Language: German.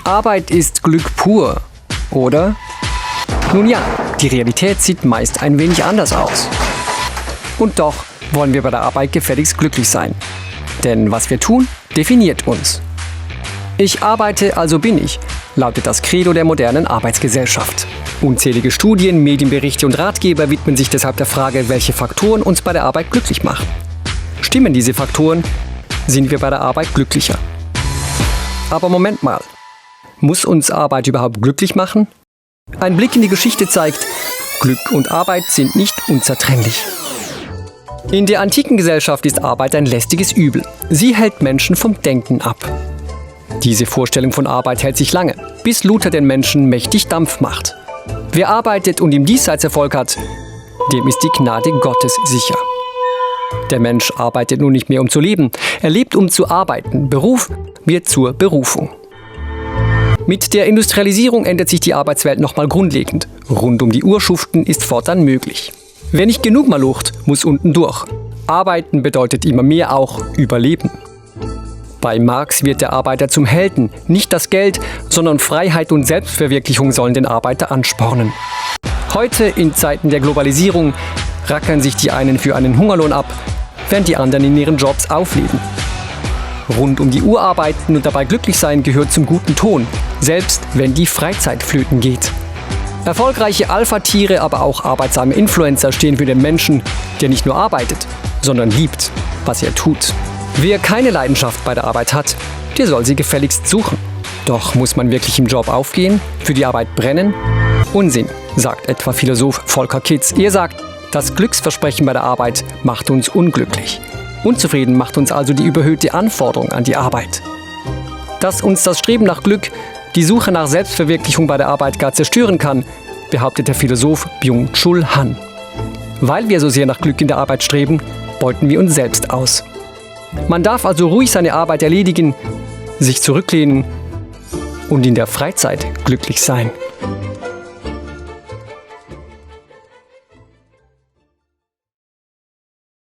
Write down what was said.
Arbeit ist Glück pur, oder? Nun ja, die Realität sieht meist ein wenig anders aus. Und doch wollen wir bei der Arbeit gefälligst glücklich sein. Denn was wir tun, definiert uns. Ich arbeite, also bin ich, lautet das Credo der modernen Arbeitsgesellschaft. Unzählige Studien, Medienberichte und Ratgeber widmen sich deshalb der Frage, welche Faktoren uns bei der Arbeit glücklich machen. Stimmen diese Faktoren, sind wir bei der Arbeit glücklicher. Aber Moment mal, muss uns Arbeit überhaupt glücklich machen? Ein Blick in die Geschichte zeigt, Glück und Arbeit sind nicht unzertrennlich. In der antiken Gesellschaft ist Arbeit ein lästiges Übel. Sie hält Menschen vom Denken ab. Diese Vorstellung von Arbeit hält sich lange, bis Luther den Menschen mächtig Dampf macht. Wer arbeitet und im Diesseits Erfolg hat, dem ist die Gnade Gottes sicher. Der Mensch arbeitet nun nicht mehr, um zu leben. Er lebt, um zu arbeiten. Beruf wird zur Berufung. Mit der Industrialisierung ändert sich die Arbeitswelt nochmal grundlegend. Rund um die Uhr schuften ist fortan möglich. Wer nicht genug malucht, muss unten durch. Arbeiten bedeutet immer mehr auch Überleben. Bei Marx wird der Arbeiter zum Helden. Nicht das Geld, sondern Freiheit und Selbstverwirklichung sollen den Arbeiter anspornen. Heute, in Zeiten der Globalisierung, rackern sich die einen für einen Hungerlohn ab, während die anderen in ihren Jobs aufleben. Rund um die Uhr arbeiten und dabei glücklich sein gehört zum guten Ton, selbst wenn die Freizeit flöten geht. Erfolgreiche Alpha-Tiere, aber auch arbeitsame Influencer stehen für den Menschen, der nicht nur arbeitet, sondern liebt, was er tut. Wer keine Leidenschaft bei der Arbeit hat, der soll sie gefälligst suchen. Doch muss man wirklich im Job aufgehen, für die Arbeit brennen? Unsinn, sagt etwa Philosoph Volker Kitz. Er sagt, das Glücksversprechen bei der Arbeit macht uns unglücklich. Unzufrieden macht uns also die überhöhte Anforderung an die Arbeit. Dass uns das Streben nach Glück die Suche nach Selbstverwirklichung bei der Arbeit gar zerstören kann, behauptet der Philosoph Byung-Chul Han. Weil wir so sehr nach Glück in der Arbeit streben, beuten wir uns selbst aus. Man darf also ruhig seine Arbeit erledigen, sich zurücklehnen und in der Freizeit glücklich sein.